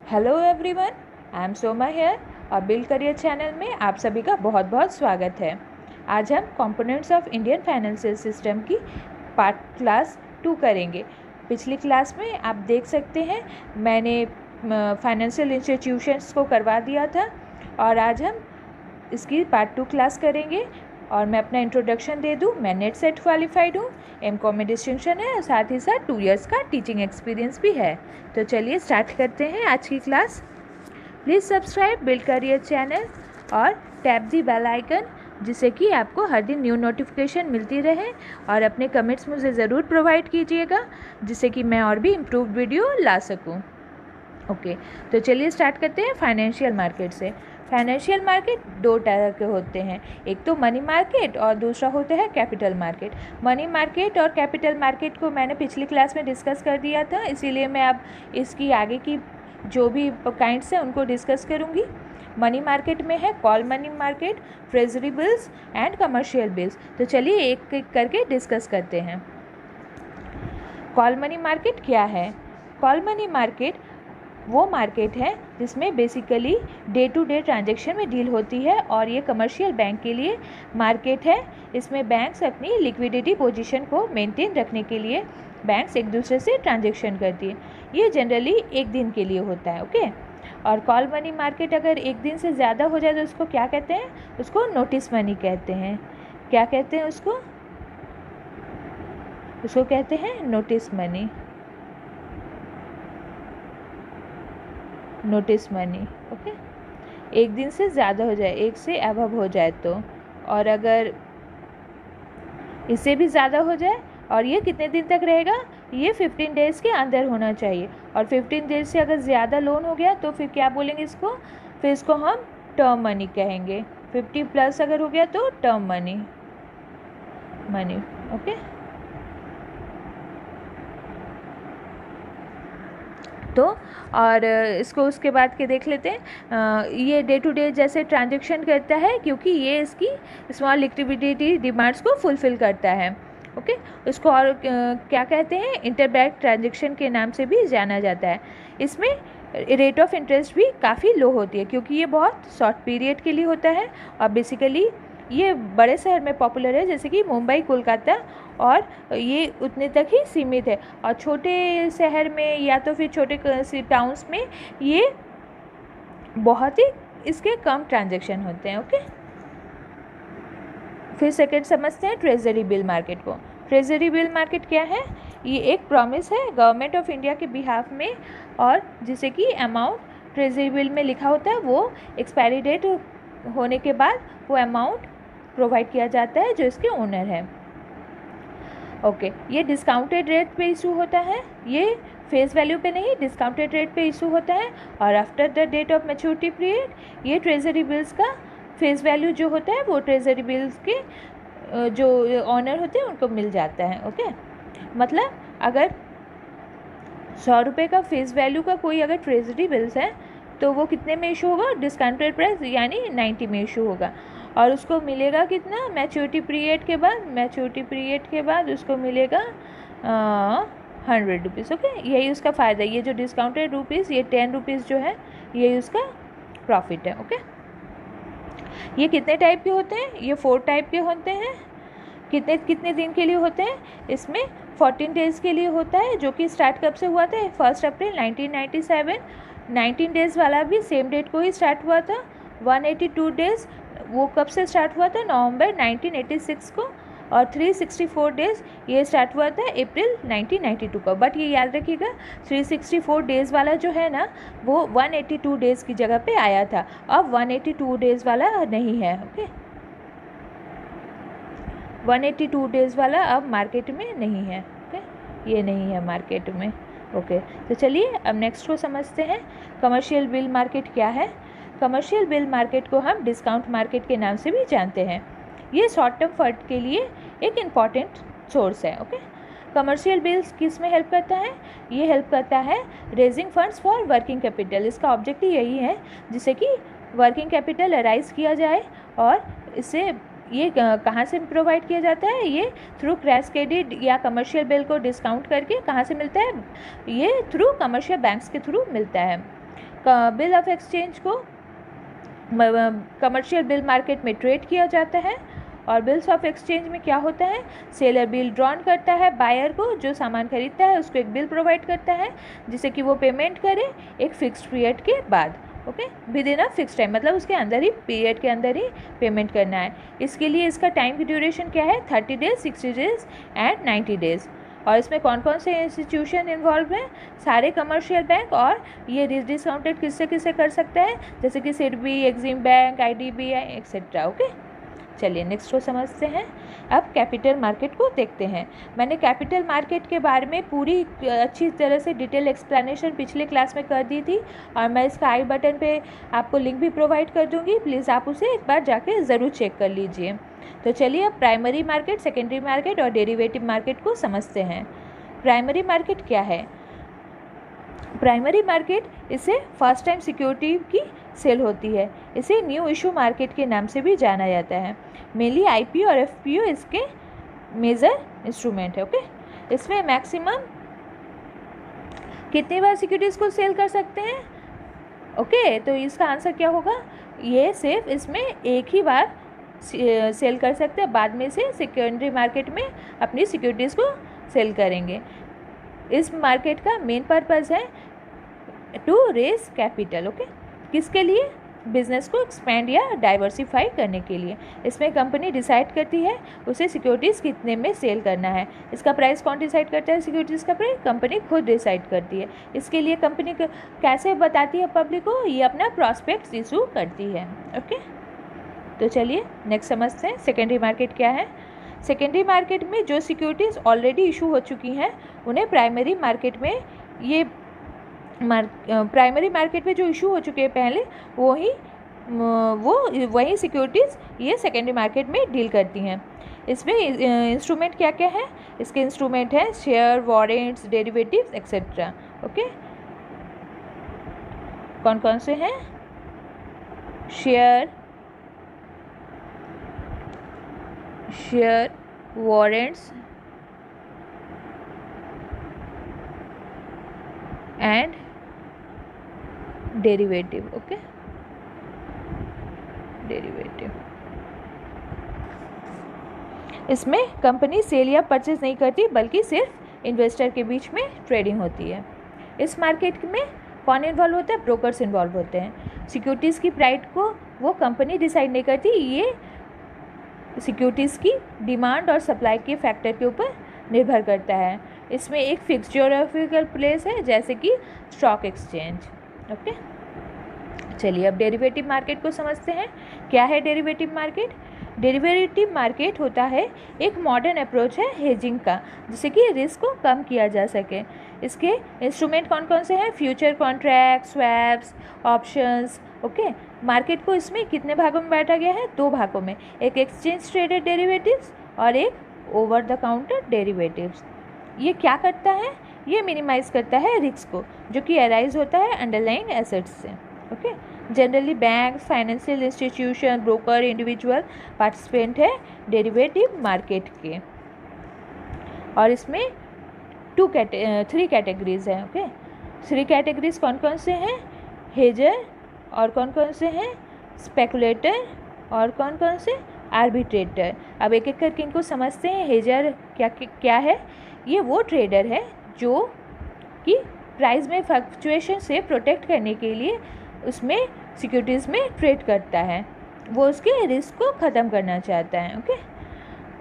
Hello everyone, I am Soma here और build career channel में आप सभी का बहुत बहुत स्वागत है। आज हम components of Indian financial system की पार्ट क्लास 2 करेंगे। पिछली क्लास में आप देख सकते हैं मैंने फाइनेंशियल इंस्टीट्यूशंस को करवा दिया था और आज हम इसकी पार्ट 2 क्लास करेंगे। और मैं अपना इंट्रोडक्शन दे दूं, मैं नेट सेट क्वालिफाइड हूँ, एमकॉम में डिस्टिंक्शन है और साथ ही साथ 2 इयर्स का टीचिंग एक्सपीरियंस भी है। तो चलिए स्टार्ट करते हैं आज की class. Please subscribe build career channel और टैप दी बेल आइकन, जिससे कि आपको हर दिन न्यू नोटिफिकेशन मिलती रहे। और अपने कमेंट्स मुझे ज़रूर प्रोवाइड कीजिएगा, जिससे कि मैं और भी इम्प्रूव्ड वीडियो ला सकूं। ओके, तो चलिए स्टार्ट करते हैं फाइनेंशियल मार्केट से। फाइनेंशियल मार्केट 2 तरह के होते हैं, एक तो मनी मार्केट और दूसरा होता है कैपिटल मार्केट। मनी मार्केट और कैपिटल मार्केट को मैंने पिछली क्लास में डिस्कस कर दिया था, इसीलिए मैं अब इसकी आगे की जो भी काइंड्स हैं उनको डिस्कस करूँगी। मनी मार्केट में है call money market, treasury bills and commercial bills. तो चलिए एक एक करके डिस्कस करते हैं। कॉल मनी मार्केट क्या है? कॉल मनी मार्केट वो मार्केट है जिसमें basically day to day transaction में डील होती है और ये कमर्शियल बैंक के लिए मार्केट है। इसमें बैंक्स अपनी लिक्विडिटी पोजीशन को मेंटेन रखने के लिए बैंक्स एक दूसरे से ट्रांजैक्शन करती है। ये जनरली एक दिन के लिए होता है। ओके, और कॉल मनी मार्केट अगर एक दिन से ज़्यादा हो जाए तो उसको क्या कहते हैं? उसको नोटिस मनी कहते हैं। क्या कहते हैं उसको? उसको कहते हैं notice money. Notice money. Okay, एक दिन से ज़्यादा हो जाए, एक से अबव हो जाए तो, और अगर इससे भी ज़्यादा हो जाए, और ये कितने दिन तक रहेगा? ये 15 डेज़ के अंदर होना चाहिए। और 15 डेज से अगर ज़्यादा लोन हो गया तो फिर क्या बोलेंगे इसको? फिर इसको हम टर्म मनी कहेंगे। 50 प्लस अगर हो गया तो टर्म मनी। ओके, तो और इसको उसके बाद के देख लेते हैं। ये डे टू डे जैसे ट्रांजैक्शन करता है, क्योंकि ये इसकी स्मॉल लिक्विडिटी डिमांड्स को फुलफ़िल करता है। ओके, इसको और क्या कहते हैं? इंटरबैंक ट्रांजैक्शन के नाम से भी जाना जाता है। इसमें रेट ऑफ इंटरेस्ट भी काफ़ी लो होती है, क्योंकि ये बहुत शॉर्ट पीरियड के लिए होता है और बेसिकली ये बड़े शहर में पॉपुलर है, जैसे कि मुंबई, कोलकाता, और ये उतने तक ही सीमित है। और छोटे शहर में या तो फिर छोटे टाउन्स में ये बहुत ही इसके कम ट्रांजैक्शन होते हैं। ओके, फिर सेकंड समझते हैं ट्रेजरी बिल मार्केट को। ट्रेजरी बिल मार्केट क्या है? ये एक प्रॉमिस है गवर्नमेंट ऑफ इंडिया के बिहाफ में, और जिसे कि अमाउंट ट्रेजरी बिल में लिखा होता है वो एक्सपायरी डेट होने के बाद वो अमाउंट प्रोवाइड किया जाता है जो इसके ओनर है। ओके, ये डिस्काउंटेड रेट पे इशू होता है, ये फेस वैल्यू पे नहीं, डिस्काउंटेड रेट पे इशू होता है। और after the date of maturity period ये ट्रेजरी बिल्स का फेस वैल्यू जो होता है वो ट्रेजरी बिल्स के जो ऑनर होते हैं उनको मिल जाता है। ओके, मतलब अगर 100 रुपये का फेस वैल्यू का कोई अगर ट्रेजरी बिल्स है तो वो कितने में इशू होगा? डिस्काउंटेड प्राइस यानी 90 में इशू होगा। और उसको मिलेगा कितना? मैच्योरिटी पीरियड के बाद, मैच्योरिटी पीरियड के बाद उसको मिलेगा 100 रुपीज़। ओके, यही उसका फ़ायदा है। ये जो डिस्काउंटेड रुपीज़, ये 10 रुपीज़ जो है, यही उसका प्रॉफिट है। ओके, ये कितने टाइप के होते हैं? ये 4 टाइप के होते हैं। कितने कितने दिन के लिए होते हैं? इसमें 14 डेज़ के लिए होता है, जो कि स्टार्ट कब से हुआ था? 1 अप्रैल 1997। 19 डेज़ वाला भी सेम डेट को ही स्टार्ट हुआ था। 182 डेज़ वो कब से स्टार्ट हुआ था? नवंबर 1986 को। और 364 डेज़ ये स्टार्ट हुआ था अप्रैल 1992 को। बट ये याद रखिएगा 364 डेज़ वाला जो है ना, वो 182 डेज़ की जगह पे आया था। अब 182 डेज़ वाला नहीं है। ओके, 182 डेज़ वाला अब मार्केट में नहीं है। ओके, ये नहीं है मार्केट में। ओके, तो चलिए अब नेक्स्ट को समझते हैं। कमर्शियल बिल मार्केट क्या है? कमर्शियल बिल मार्केट को हम डिस्काउंट मार्केट के नाम से भी जानते हैं। ये शॉर्ट टर्म फंड के लिए एक इम्पॉर्टेंट सोर्स है। ओके, कमर्शियल बिल्स किस में हेल्प करता है? ये हेल्प करता है raising funds for working capital. इसका ऑब्जेक्टिव यही है जिससे कि वर्किंग कैपिटल अराइज किया जाए, और इससे ये कहाँ से प्रोवाइड किया जाता है? ये थ्रू कैस्केडेड या कमर्शियल बिल को डिस्काउंट करके कहाँ से मिलता है? ये थ्रू कमर्शियल बैंक्स के थ्रू मिलता है। बिल ऑफ एक्सचेंज को कमर्शियल बिल मार्केट में ट्रेड किया जाता है। और बिल्स ऑफ एक्सचेंज में क्या होता है, सेलर बिल ड्रॉन करता है बायर को, जो सामान खरीदता है उसको एक बिल प्रोवाइड करता है जिससे कि वो पेमेंट करे एक फिक्स्ड पीरियड के बाद, okay, with in a fix time, मतलब उसके अंदर ही, पीरियड के अंदर ही पेमेंट करना है। इसके लिए इसका टाइम की ड्यूरेशन क्या है, 30 डेज, 60 डेज एंड 90 डेज। और इसमें कौन कौन से इंस्टीट्यूशन इन्वॉल्व हैं, सारे कमर्शियल बैंक, और ये डिस्काउंटेड किससे किससे कर सकता है, जैसे कि SIDBI, Exim bank, IDBI etcetera, okay. चलिए नेक्स्ट को समझते हैं। अब कैपिटल मार्केट को देखते हैं। मैंने कैपिटल मार्केट के बारे में पूरी अच्छी तरह से डिटेल एक्सप्लेनेशन पिछले क्लास में कर दी थी, और मैं इसका आई बटन पे आपको लिंक भी प्रोवाइड कर दूंगी, प्लीज़ आप उसे एक बार जाके ज़रूर चेक कर लीजिए। तो चलिए अब प्राइमरी मार्केट, सेकेंडरी मार्केट और डेरिवेटिव मार्केट को समझते हैं। प्राइमरी मार्केट क्या है? प्राइमरी मार्केट, इसे फर्स्ट टाइम सिक्योरिटी की सेल होती है। इसे न्यू इशू मार्केट के नाम से भी जाना जाता है। मेनली IPO और FPO इसके मेजर इंस्ट्रूमेंट है, ओके। इसमें मैक्सिमम कितनी बार सिक्योरिटीज़ को सेल कर सकते हैं, ओके। तो इसका आंसर क्या होगा, ये सिर्फ इसमें एक ही बार सेल कर सकते हैं, बाद में से सेकेंडरी मार्केट में अपनी सिक्योरिटीज़ को सेल करेंगे। इस मार्केट का मेन पर्पस है टू रेज कैपिटल, ओके। किसके लिए? बिजनेस को एक्सपेंड या डाइवर्सिफाई करने के लिए। इसमें कंपनी डिसाइड करती है उसे सिक्योरिटीज़ कितने में सेल करना है। इसका प्राइस कौन डिसाइड करता है? सिक्योरिटीज़ का प्राइस कंपनी खुद डिसाइड करती है। इसके लिए कंपनी कैसे बताती है पब्लिक को? ये अपना प्रॉस्पेक्ट्स इशू करती है, ओके। तो चलिए नेक्स्ट समझते हैं सेकेंडरी मार्केट क्या है। सेकेंडरी मार्केट में जो सिक्योरिटीज़ ऑलरेडी इशू हो चुकी हैं उन्हें प्राइमरी मार्केट में, ये प्राइमरी मार्केट में जो इशू हो चुके हैं पहले, वही सिक्योरिटीज़ ये सेकेंडरी मार्केट में डील करती हैं। इसमें इंस्ट्रूमेंट क्या क्या है? इसके इंस्ट्रूमेंट हैं share, warrants, derivatives etcetera, okay. कौन कौन से हैं? Share, warrants and derivative, okay, derivative. इसमें कंपनी सेल या परचेज नहीं करती, बल्कि सिर्फ इन्वेस्टर के बीच में ट्रेडिंग होती है। इस मार्केट में कौन इन्वॉल्व होता है? ब्रोकर्स इन्वॉल्व होते हैं। सिक्योरिटीज़ की प्राइस को वो कंपनी डिसाइड नहीं करती, ये सिक्योरिटीज़ की डिमांड और सप्लाई के फैक्टर के ऊपर निर्भर करता है। इसमें एक फिक्स ज्योग्राफिकल प्लेस है, जैसे कि स्टॉक एक्सचेंज, ओके। चलिए अब डेरिवेटिव मार्केट को समझते हैं। क्या है डेरिवेटिव मार्केट? डेरिवेटिव मार्केट होता है एक मॉडर्न अप्रोच है हेजिंग का, जिससे कि रिस्क को कम किया जा सके। इसके इंस्ट्रूमेंट कौन कौन से हैं? Future contract, swaps, options, okay. Market को इसमें कितने भागों में बांटा गया है? 2 भागों में, एक एक्सचेंज ट्रेडेड डेरिवेटिव्स और एक ओवर द काउंटर डेरिवेटिव्स। ये क्या करता है? ये मिनिमाइज करता है रिस्क को, जो कि अराइज होता है अंडरलाइंग एसेट्स से, okay. Generally bank, financial institution, broker, individual participant है डेरिवेटिव मार्केट के। और इसमें 3 कैटेगरीज हैं, ओके। 3 कैटेगरीज कौन कौन से हैं? हेजर, और कौन कौन से हैं? स्पेकुलेटर, और कौन कौन से? आर्बिट्रेटर। अब एक एक करके इनको समझते हैं। हेजर क्या है? ये वो ट्रेडर है जो कि प्राइस में फ्लक्चुएशन से प्रोटेक्ट करने के लिए उसमें सिक्योरिटीज़ में ट्रेड करता है, वो उसके रिस्क को ख़त्म करना चाहता है, ओके।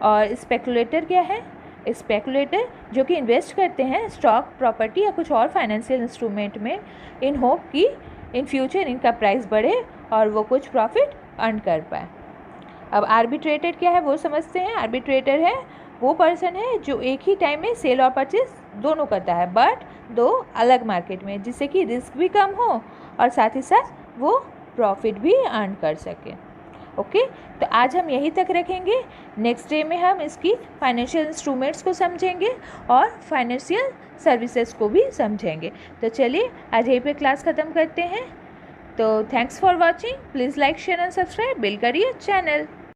और स्पेकुलेटर क्या है? स्पेकुलेटर जो कि इन्वेस्ट करते हैं स्टॉक, प्रॉपर्टी या कुछ और फाइनेंशियल इंस्ट्रूमेंट में, इन होप कि इन फ्यूचर इनका प्राइस बढ़े और वो कुछ प्रॉफिट अर्न कर पाए। अब आर्बिट्रेटर क्या है वो समझते हैं। आर्बिट्रेटर है वो पर्सन है जो एक ही टाइम में सेल और परचेज दोनों करता है, बट 2 अलग मार्केट में, जिससे कि रिस्क भी कम हो और साथ ही साथ वो प्रॉफिट भी अर्न कर सके, ओके। तो आज हम यहीं तक रखेंगे। नेक्स्ट डे में हम इसकी फाइनेंशियल इंस्ट्रूमेंट्स को समझेंगे और फाइनेंशियल सर्विसेज को भी समझेंगे। तो चलिए आज यहीं पे क्लास ख़त्म करते हैं। तो thanks for watching. Please like, share and subscribe. Bill करिए चैनल।